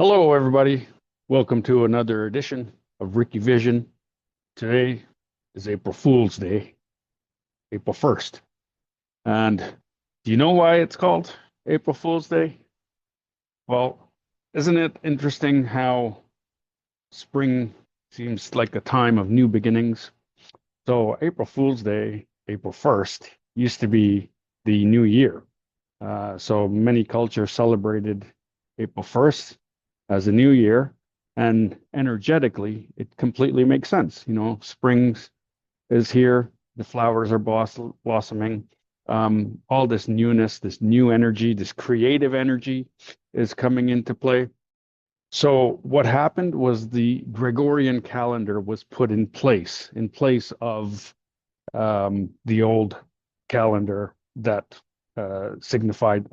Hello, everybody. Welcome to another edition of Ricky Vision. Today is April Fool's Day, April 1st. And do you know why it's called April Fool's Day? Well, isn't it interesting how spring seems like a time of new beginnings? So, April Fool's Day, April 1st, used to be the new year. So many cultures celebrated April 1st as a new year. And energetically, it completely makes sense. Spring is here, the flowers are blossoming. All this newness, this new energy, this creative energy is coming into play. So what happened was the Gregorian calendar was put in place of the old calendar that signified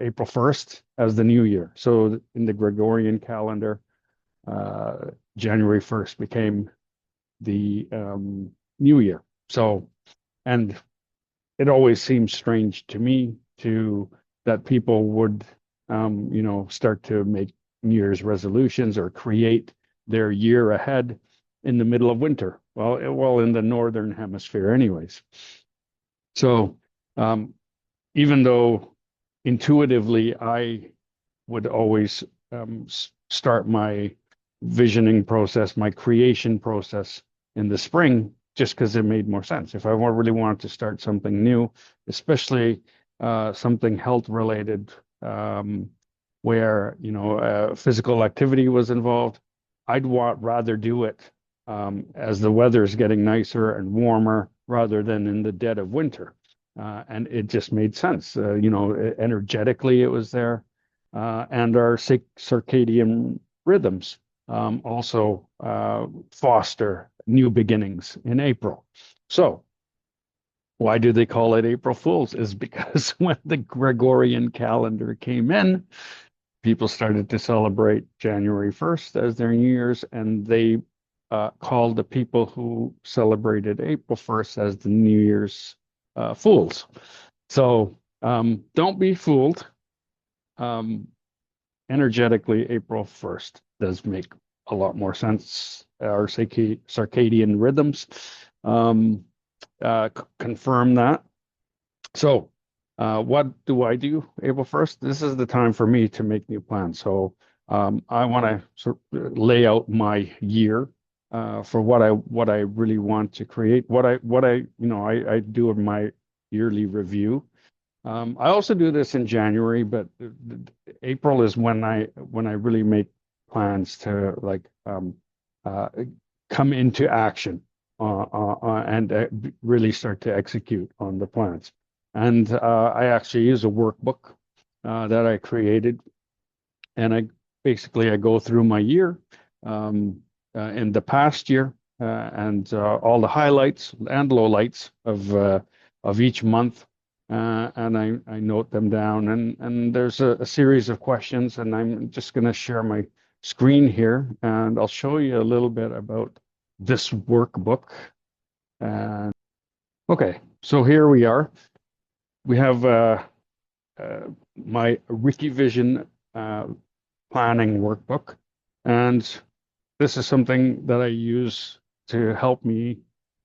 April 1st as the new year. So in the Gregorian calendar, January 1st became the new year. So, and it always seems strange to me to that people would, start to make New Year's resolutions or create their year ahead in the middle of winter. Well, in the northern hemisphere, anyways. So, even though intuitively I would always start my visioning process, my creation process in the spring, just because it made more sense. If I really wanted to start something new, especially something health related, where physical activity was involved, I'd rather do it as the weather is getting nicer and warmer rather than in the dead of winter. And it just made sense. Energetically, it was there. And our circadian rhythms also foster new beginnings in April. So, why do they call it April Fools? Is because when the Gregorian calendar came in, people started to celebrate January 1st as their New Year's, and they called the people who celebrated April 1st as the New Year's fools. So don't be fooled. Um, Energetically, April 1st does make a lot more sense. Our circadian rhythms confirm that. So, what do I do April 1st? This is the time for me to make new plans. So, I want to sort of lay out my year for what I really want to create. I do my yearly review. I also do this in January, but April is when I really make plans to uh, come into action and really start to execute on the plans. And I actually use a workbook that I created, and I go through my year in the past year and all the highlights and lowlights of each month, and I note them down. And there's a series of questions, and I'm just going to share my screen here, and I'll show you a little bit about this workbook. And okay, so here we are. We have my RickyVision Planning Workbook, and this is something that I use to help me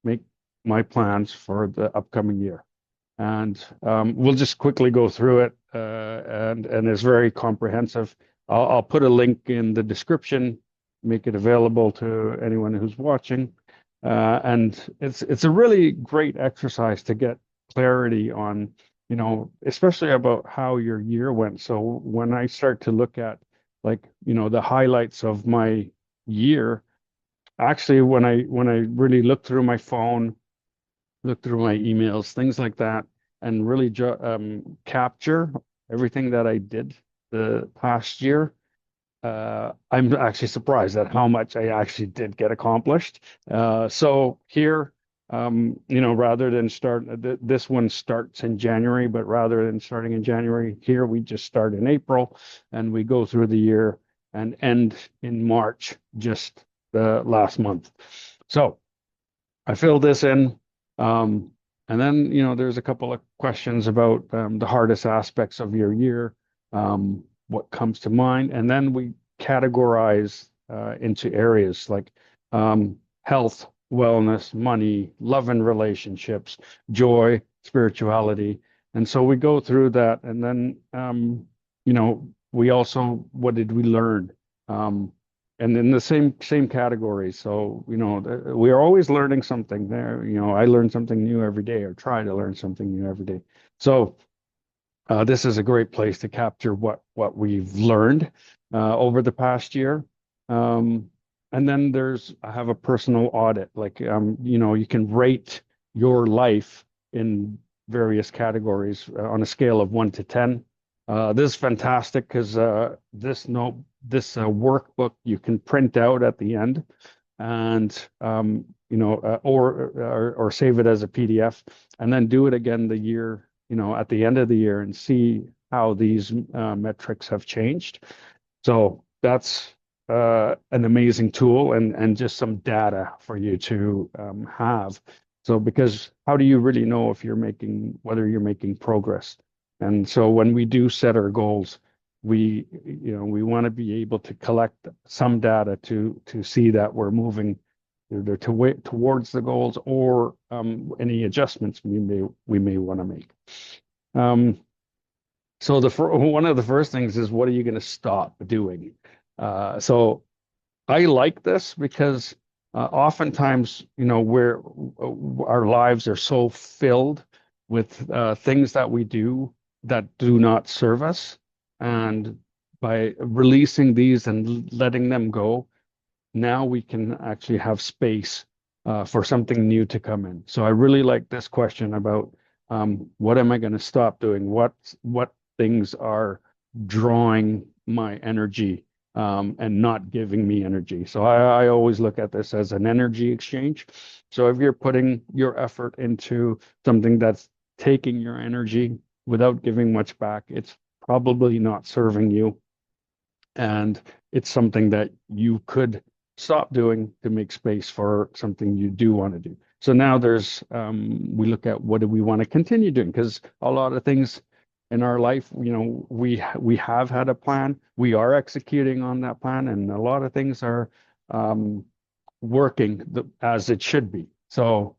make my plans for the upcoming year. And we'll just quickly go through it, and it's very comprehensive. I'll put a link in the description, make it available to anyone who's watching. And it's a really great exercise to get clarity on, especially about how your year went. So when I start to look at the highlights of my year, actually when I really look through my phone, look through my emails, things like that, and really capture everything that I did the past year. I'm actually surprised at how much I actually did get accomplished. So here, rather than this one starts in January, but rather than starting in January, here we just start in April and we go through the year and end in March, just the last month. So I filled this in. And then, there's a couple of questions about the hardest aspects of your year, what comes to mind. And then we categorize into areas like health, wellness, money, love and relationships, joy, spirituality. And so we go through that. And then, we also, what did we learn? And in the same category. So, we are always learning something there. I learn something new every day, or try to learn something new every day. So this is a great place to capture what we've learned over the past year. And then I have a personal audit. Like, you can rate your life in various categories on a scale of 1 to 10. This is fantastic because this workbook you can print out at the end, and or save it as a PDF, and then do it again at the end of the year, and see how these metrics have changed. So that's an amazing tool, and just some data for you to have. So, because how do you really know whether you're making progress? And so when we do set our goals, we want to be able to collect some data to see that we're moving either towards the goals, or any adjustments we may want to make. So one of the first things is, what are you going to stop doing? So I like this because oftentimes, where our lives are so filled with things that we do that do not serve us, and by releasing these and letting them go, now we can actually have space for something new to come in. So I really like this question about what am I going to stop doing? What things are drawing my energy and not giving me energy? So I always look at this as an energy exchange. So if you're putting your effort into something that's taking your energy without giving much back, it's probably not serving you. And it's something that you could stop doing to make space for something you do want to do. So now we look at, what do we want to continue doing? Because a lot of things in our life, we have had a plan, we are executing on that plan, and a lot of things are working as it should be. So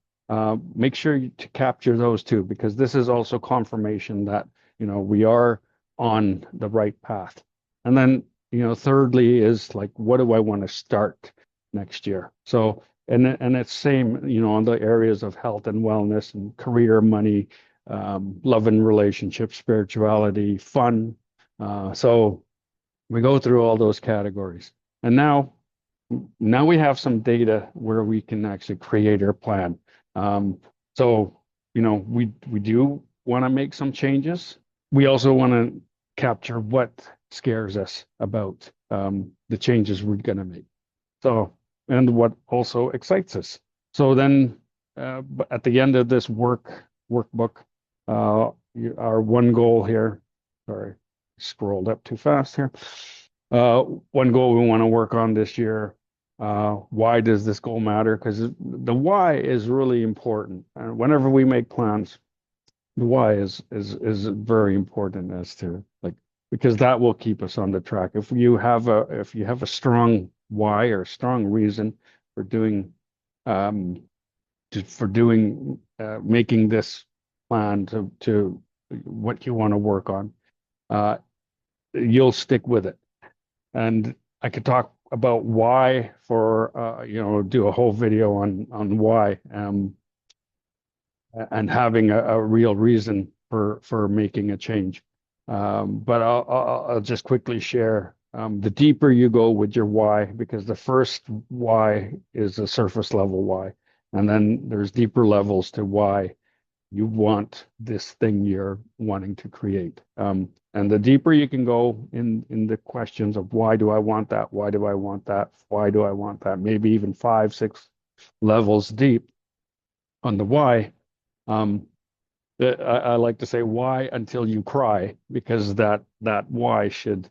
make sure to capture those too, because this is also confirmation that we are on the right path. And then thirdly is like, what do I want to start next year? So and it's same on the areas of health and wellness and career, money, love and relationships, spirituality, fun. So we go through all those categories, and now we have some data where we can actually create our plan. So we do want to make some changes. We also want to capture what scares us about the changes we're going to make. So, and what also excites us. So then at the end of this workbook, our one goal here, sorry, scrolled up too fast here. One goal we want to work on this year. Why does this goal matter? Because the why is really important. And whenever we make plans, the why is very important, as to because that will keep us on the track. If you have a strong why, or a strong reason for making this plan to what you want to work on, you'll stick with it. And I could talk about why for do a whole video on why, and having a real reason for making a change. But I'll just quickly share, the deeper you go with your why, because the first why is a surface level why, and then there's deeper levels to why you want this thing you're wanting to create. And the deeper you can go in the questions of, why do I want that? Why do I want that? Why do I want that? Maybe even 5, 6 levels deep on the why. I like to say, why until you cry, because that why should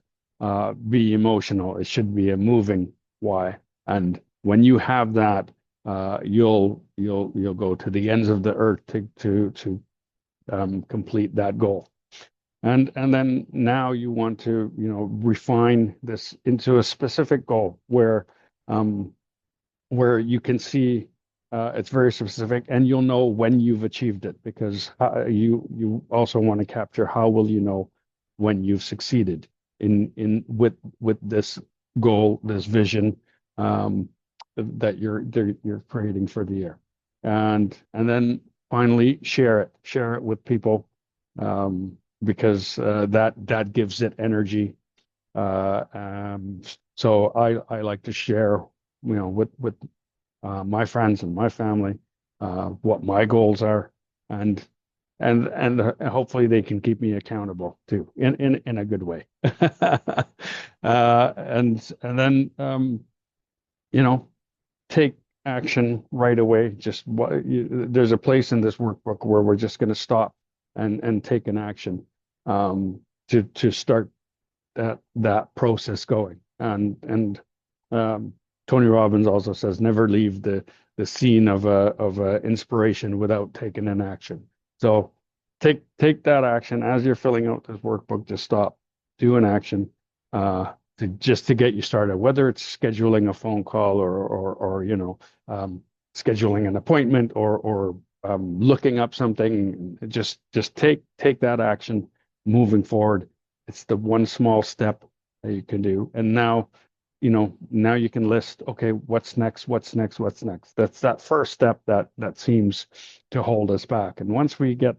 be emotional. It should be a moving why. And when you have that, you'll go to the ends of the earth to complete that goal. And then now you want to, refine this into a specific goal um, where you can see it's very specific, and you'll know when you've achieved it, because you also want to capture how will you know when you've succeeded in with this goal, this vision, um, that you're creating for the year. And then finally share it with people, because that gives it energy. So I like to share, with my friends and my family, what my goals are, and and hopefully they can keep me accountable too, in a good way. And then, take action right away. Just there's a place in this workbook where we're just going to stop and take an action, to start that process going. And um, Tony Robbins also says, never leave the scene of a inspiration without taking an action. So take that action as you're filling out this workbook. Just stop, do an action, to get you started. Whether it's scheduling a phone call, or scheduling an appointment, or looking up something. Just take that action moving forward. It's the one small step that you can do. And now you can list, okay, what's next, what's next, what's next. That's that first step that seems to hold us back. And once we get,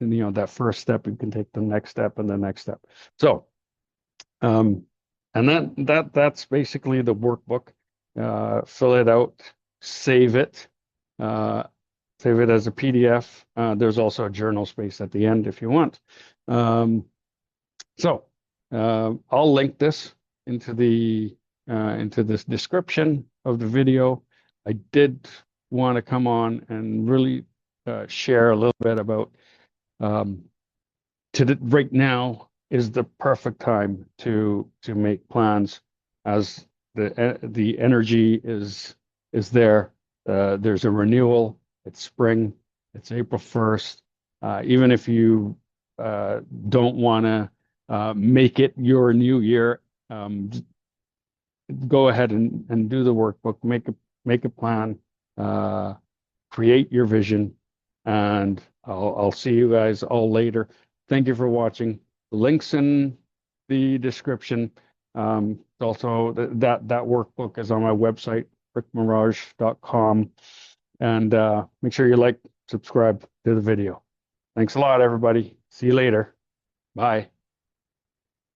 that first step, we can take the next step and the next step. So, and that's basically the workbook. Fill it out, save it, uh, save it as a PDF. There's also a journal space at the end if you want. So I'll link this into this description of the video. I did want to come on and really share a little bit about, right now is the perfect time to make plans, as the energy is there. There's a renewal. It's spring. It's April 1st. Even if you don't want to make it your new year, go ahead and do the workbook. Make a plan. Create your vision, and I'll see you guys all later. Thank you for watching. Links in the description. Also, that workbook is on my website, rickmirage.com. And make sure you like, subscribe to the video. Thanks a lot, everybody. See you later. Bye.